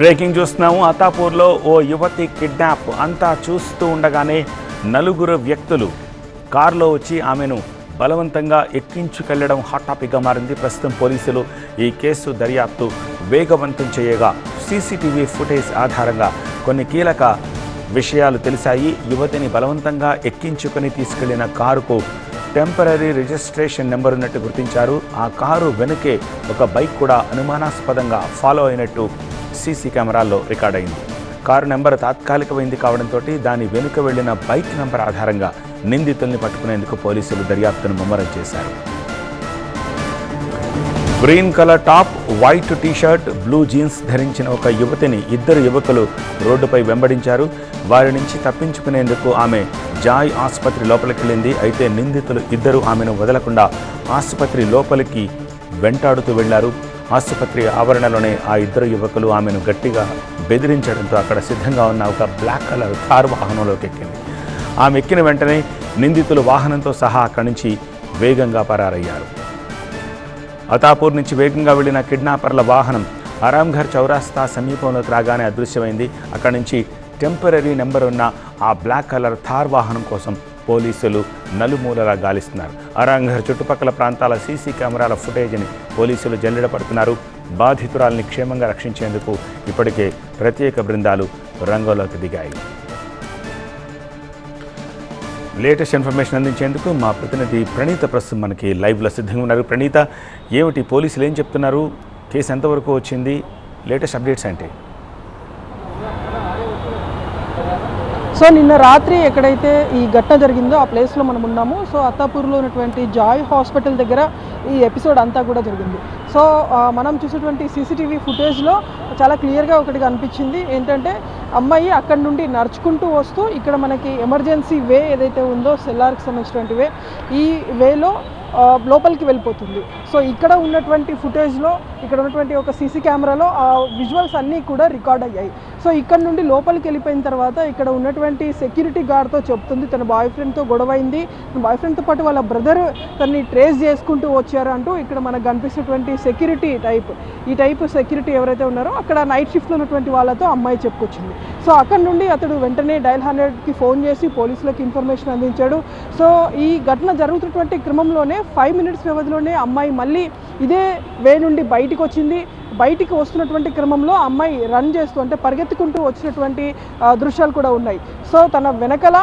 Breaking చూస్తున్నాము. అతాపూర్లో ఓ యువతి kidnap. అంతా చూస్తూ ఉండగానే నలుగురు వ్యక్తులు కారులో వచ్చి ఆమెను బలవంతంగా ఎక్కించుకెళ్లడం హాట్ టాపిక్గా మారింది. ప్రస్తుతం పోలీసులు ఈ కేసు దర్యాప్తు వేగవంతం చేయగా సీసీటీవీ ఫుటేజ్ ఆధారంగా కొన్ని కీలక విషయాలు తెలిసాయి. యువతిని బలవంతంగా ఎక్కించుకొని తీసుకెళ్లిన కారుకు టెంపరరీ రిజిస్ట్రేషన్ నెంబర్ ఉన్నట్టు గుర్తించారు. ఆ కారు వెనుకే ఒక బైక్ కూడా అనుమానాస్పదంగా ఫాలో అయినట్టు సీసీ కెమెరాల్లో రికార్డ్ అయింది. కారు నెంబర్ తాత్కాలికమైంది కావడంతో దాని వెనుక వెళ్లిన బైక్ నెంబర్ ఆధారంగా నిందితుల్ని పట్టుకునేందుకు పోలీసులు దర్యాప్తును ముమ్మరం చేశారు. Green colour top, white T-shirt, blue jeans ధరించిన ఒక యువతిని ఇద్దరు యువకులు రోడ్డుపై వెంబడించారు. వారి నుంచి తప్పించుకునేందుకు ఆమె జాయ్ ఆసుపత్రి లోపలికి వెళ్ళింది. అయితే నిందితులు ఇద్దరు ఆమెను వదలకుండా ఆసుపత్రి లోపలికి వెంటాడుతూ వెళ్లారు. ఆసుపత్రి ఆవరణలోనే ఆ ఇద్దరు యువకులు ఆమెను గట్టిగా బెదిరించడంతో అక్కడ సిద్ధంగా ఉన్న ఒక బ్లాక్ కలర్ కారు వాహనంలోకి ఎక్కింది. ఆమె ఎక్కిన వెంటనే నిందితులు వాహనంతో సహా అక్కడి నుంచి వేగంగా పరారయ్యారు. అతాపూర్ నుంచి వేగంగా వెళ్లిన కిడ్నాపర్ల వాహనం ఆరాంఘర్ చౌరాస్తా సమీపంలోకి రాగానే అదృశ్యమైంది. అక్కడి నుంచి టెంపరరీ నెంబర్ ఉన్న ఆ బ్లాక్ కలర్ థార్ వాహనం కోసం పోలీసులు నలుమూలలా గాలిస్తున్నారు. ఆరాంఘర్ చుట్టుపక్కల ప్రాంతాల సీసీ కెమెరాల ఫుటేజ్ని పోలీసులు జల్లెడపడుతున్నారు. బాధితురాల్ని క్షేమంగా రక్షించేందుకు ఇప్పటికే ప్రత్యేక బృందాలు రంగంలోకి దిగాయి. లేటెస్ట్ ఇన్ఫర్మేషన్ అందించేందుకు మా ప్రతినిధి ప్రణీత ప్రస్తుతం మనకి లైవ్లో సిద్ధంగా ఉన్నారు. ప్రణీత, ఏమిటి పోలీసులు ఏం చెప్తున్నారు? కేసు ఎంతవరకు వచ్చింది? లేటెస్ట్ అప్డేట్స్ ఏంటి? సో నిన్న రాత్రి ఎక్కడైతే ఈ ఘటన జరిగిందో ఆ ప్లేస్లో మనం ఉన్నాము. సో అత్తాపూర్లో ఉన్నటువంటి జాయ్ హాస్పిటల్ దగ్గర ఈ ఎపిసోడ్ అంతా కూడా జరిగింది. సో మనం చూసేటువంటి సీసీటీవీ ఫుటేజ్లో చాలా క్లియర్గా ఒకటి కనిపించింది. ఏంటంటే అమ్మాయి అక్కడి నుండి నడుచుకుంటూ వస్తూ ఇక్కడ మనకి ఎమర్జెన్సీ వే ఏదైతే ఉందో సెల్లార్కి సంబంధించినటువంటి వే, ఈ వేలో లోపలికి వెళ్ళిపోతుంది. సో ఇక్కడ ఉన్నటువంటి ఫుటేజ్లో, ఇక్కడ ఉన్నటువంటి ఒక సీసీ కెమెరాలో ఆ విజువల్స్ అన్నీ కూడా రికార్డ్ అయ్యాయి. సో ఇక్కడ నుండి లోపలికి వెళ్ళిపోయిన తర్వాత ఇక్కడ ఉన్నటువంటి సెక్యూరిటీ గార్డ్తో చెప్తుంది తన బాయ్ ఫ్రెండ్తో గొడవైంది, తన బాయ్ ఫ్రెండ్తో పాటు వాళ్ళ బ్రదర్ తనని ట్రేస్ చేసుకుంటూ వచ్చారు అంటూ ఇక్కడ మనకు కనిపిస్తున్నటువంటి సెక్యూరిటీ ఈ టైప్ సెక్యూరిటీ ఎవరైతే ఉన్నారో అక్కడ నైట్ షిఫ్ట్లో ఉన్నటువంటి వాళ్ళతో అమ్మాయి చెప్పుకొచ్చింది. సో అక్కడ నుండి అతడు వెంటనే డయల్ 100కి ఫోన్ చేసి పోలీసులకు ఇన్ఫర్మేషన్ అందించాడు. సో ఈ ఘటన జరుగుతున్నటువంటి క్రమంలోనే 5 మినిట్స్ వ్యవధిలోనే అమ్మాయి మళ్ళీ ఇదే వే నుండి బయటికి వచ్చింది. బయటికి వస్తున్నటువంటి క్రమంలో అమ్మాయి రన్ చేస్తూ అంటే పరిగెత్తుకుంటూ వచ్చినటువంటి దృశ్యాలు కూడా ఉన్నాయి. సో తన వెనకల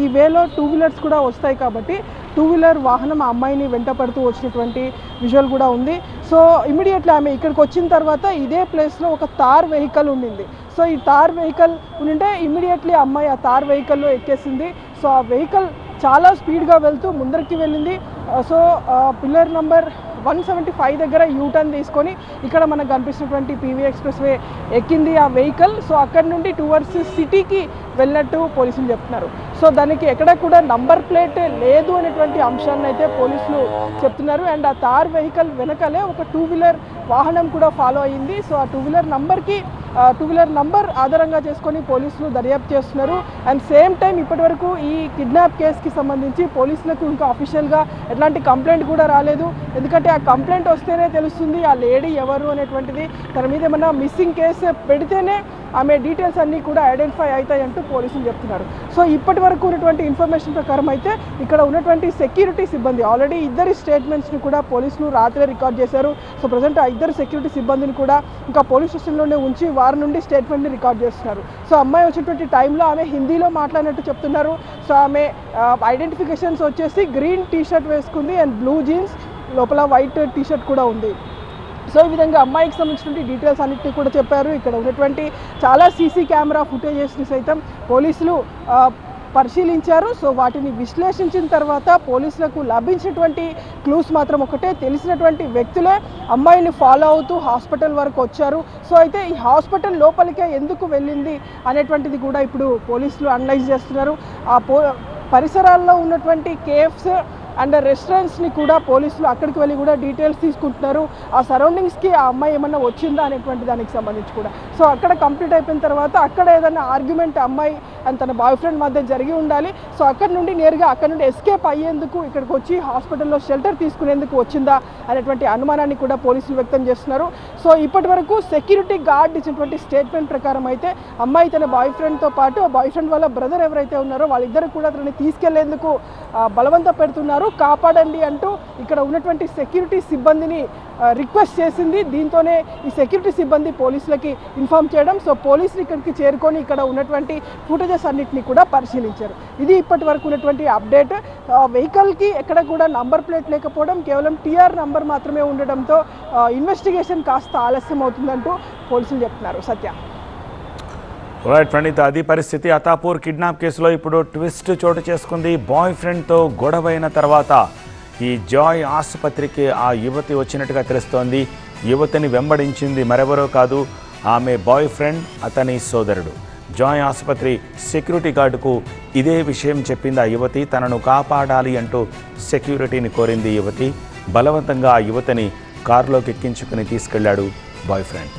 ఈ వేలో 2 వీలర్స్ కూడా వస్తాయి కాబట్టి 2 వీలర్ వాహనం ఆ అమ్మాయిని వెంటపడుతూ వచ్చినటువంటి విజువల్ కూడా ఉంది. సో ఇమీడియట్లీ ఆమె ఇక్కడికి వచ్చిన తర్వాత ఇదే ప్లేస్లో ఒక తార్ వెహికల్ ఉండింది. సో ఈ తార్ వెహికల్ ఉంటే ఇమీడియట్లీ అమ్మాయి ఆ తార్ వెహికల్లో ఎక్కేసింది. సో ఆ వెహికల్ చాలా స్పీడ్గా వెళ్తూ ముందరికి వెళ్ళింది. సో పిల్లర్ నంబర్ 175 దగ్గర యూటర్న్ తీసుకొని ఇక్కడ మనకు కనిపిస్తున్నటువంటి పీవీ ఎక్స్ప్రెస్ వే ఎక్కింది ఆ వెహికల్. సో అక్కడి నుండి టువర్డ్స్ సిటీకి వెళ్ళినట్టు పోలీసులు చెప్తున్నారు. సో దానికి ఎక్కడ కూడా నంబర్ ప్లేట్ లేదు అనేటువంటి అంశాన్ని అయితే పోలీసులు చెప్తున్నారు. అండ్ ఆ తార్ వెహికల్ వెనకలే ఒక 2 వీలర్ వాహనం కూడా ఫాలో అయ్యింది. సో ఆ 2 వీలర్ నంబర్ ఆధారంగా చేసుకొని పోలీసులు దర్యాప్తు చేస్తున్నారు. అండ్ సేమ్ టైం ఇప్పటివరకు ఈ కిడ్నాప్ కేసుకి సంబంధించి పోలీసులకు ఇంకా అఫీషియల్గా ఎట్లాంటి కంప్లైంట్ కూడా రాలేదు. ఎందుకంటే ఆ కంప్లైంట్ వస్తేనే తెలుస్తుంది ఆ లేడీ ఎవరు అనేటువంటిది. తన మీద ఏమన్నా మిస్సింగ్ కేసు పెడితేనే ఆమె డీటెయిల్స్ అన్నీ కూడా ఐడెంటిఫై అవుతాయంటూ పోలీసులు చెప్తున్నారు. సో ఇప్పటి వరకు ఉన్నటువంటి ఇన్ఫర్మేషన్ ప్రకారం అయితే ఇక్కడ ఉన్నటువంటి సెక్యూరిటీ సిబ్బంది ఆల్రెడీ ఇద్దరి స్టేట్మెంట్స్ని కూడా పోలీసులు రాత్రే రికార్డ్ చేశారు. సో ప్రజెంట్ ఆ ఇద్దరు సెక్యూరిటీ సిబ్బందిని కూడా ఇంకా పోలీస్ స్టేషన్లోనే ఉంచి వారి నుండి స్టేట్మెంట్ని రికార్డ్ చేస్తున్నారు. సో అమ్మాయి వచ్చినటువంటి టైంలో ఆమె హిందీలో మాట్లాడినట్టు చెప్తున్నారు. సో ఆమె ఐడెంటిఫికేషన్స్ వచ్చేసి గ్రీన్ టీషర్ట్ వేసుకుంది అండ్ బ్లూ జీన్స్, లోపల వైట్ టీషర్ట్ కూడా ఉంది. సో ఈ విధంగా అమ్మాయికి సంబంధించినటువంటి డీటెయిల్స్ అన్నింటినీ కూడా చెప్పారు. ఇక్కడ ఉన్నటువంటి చాలా సీసీ కెమెరా ఫుటేజెస్ని సైతం పోలీసులు పరిశీలించారు. సో వాటిని విశ్లేషించిన తర్వాత పోలీసులకు లభించినటువంటి క్లూస్ మాత్రం ఒకటే, తెలిసినటువంటి వ్యక్తులే అమ్మాయిని ఫాలో అవుతూ హాస్పిటల్ వరకు వచ్చారు. సో అయితే ఈ హాస్పిటల్ లోపలికే ఎందుకు వెళ్ళింది అనేటువంటిది కూడా ఇప్పుడు పోలీసులు అనలైజ్ చేస్తున్నారు. ఆ పరిసరాల్లో ఉన్నటువంటి కేఫ్స్ అండ్ రెస్టారెంట్స్ని కూడా పోలీసులు అక్కడికి వెళ్ళి కూడా డీటెయిల్స్ తీసుకుంటున్నారు. ఆ సరౌండింగ్స్కి ఆ అమ్మాయి ఏమన్నా వచ్చిందా అనేటువంటి దానికి సంబంధించి కూడా. సో అక్కడ కంప్లీట్ అయిపోయిన తర్వాత అక్కడ ఏదైనా ఆర్గ్యుమెంట్ అమ్మాయి అండ్ తన బాయ్ ఫ్రెండ్ మధ్య జరిగి ఉండాలి. సో అక్కడ నుండి నేరుగా అక్కడ నుండి ఎస్కేప్ అయ్యేందుకు ఇక్కడికి వచ్చి హాస్పిటల్లో షెల్టర్ తీసుకునేందుకు వచ్చిందా అనేటువంటి అనుమానాన్ని కూడా పోలీసులు వ్యక్తం చేస్తున్నారు. సో ఇప్పటి వరకు సెక్యూరిటీ గార్డ్ ఇచ్చినటువంటి స్టేట్మెంట్ ప్రకారం అయితే అమ్మాయి తన బాయ్ ఫ్రెండ్తో పాటు ఆ బాయ్ ఫ్రెండ్ వాళ్ళ బ్రదర్ ఎవరైతే ఉన్నారో వాళ్ళిద్దరు కూడా అతన్ని తీసుకెళ్లేందుకు బలవంత పెడుతున్నారు, కాపాడండి అంటూ ఇక్కడ ఉన్నటువంటి సెక్యూరిటీ సిబ్బందిని రిక్వెస్ట్ చేసింది. దీంతోనే ఈ సెక్యూరిటీ సిబ్బంది పోలీసులకి ఇన్ఫామ్ చేయడం, సో పోలీసులు ఇక్కడికి చేరుకొని ఇక్కడ ఉన్నటువంటి ఫుటేజెస్ అన్నింటినీ కూడా పరిశీలించారు. ఇది ఇప్పటి వరకు ఉన్నటువంటి అప్డేట్. వెహికల్కి ఎక్కడ కూడా నంబర్ ప్లేట్ లేకపోవడం, కేవలం టీఆర్ నంబర్ మాత్రమే ఉండడంతో ఇన్వెస్టిగేషన్ కాస్త ఆలస్యం అవుతుందంటూ పోలీసులు చెప్తున్నారు. సత్య. రైట్ ప్రణీత, అది పరిస్థితి. అతాపూర్ కిడ్నాప్ కేసులో ఇప్పుడు ట్విస్ట్ చోటు చేసుకుంది. బాయ్ ఫ్రెండ్తో గొడవైన తర్వాత ఈ జాయ్ ఆసుపత్రికి ఆ యువతి వచ్చినట్టుగా తెలుస్తోంది. యువతిని వెంబడించింది మరెవరో కాదు, ఆమె బాయ్ ఫ్రెండ్, అతని సోదరుడు. జాయ్ ఆసుపత్రి సెక్యూరిటీ గార్డుకు ఇదే విషయం చెప్పింది ఆ యువతి. తనను కాపాడాలి అంటూ సెక్యూరిటీని కోరింది యువతి. బలవంతంగా ఆ యువతిని కారులోకి ఎక్కించుకుని తీసుకెళ్లాడు బాయ్ ఫ్రెండ్.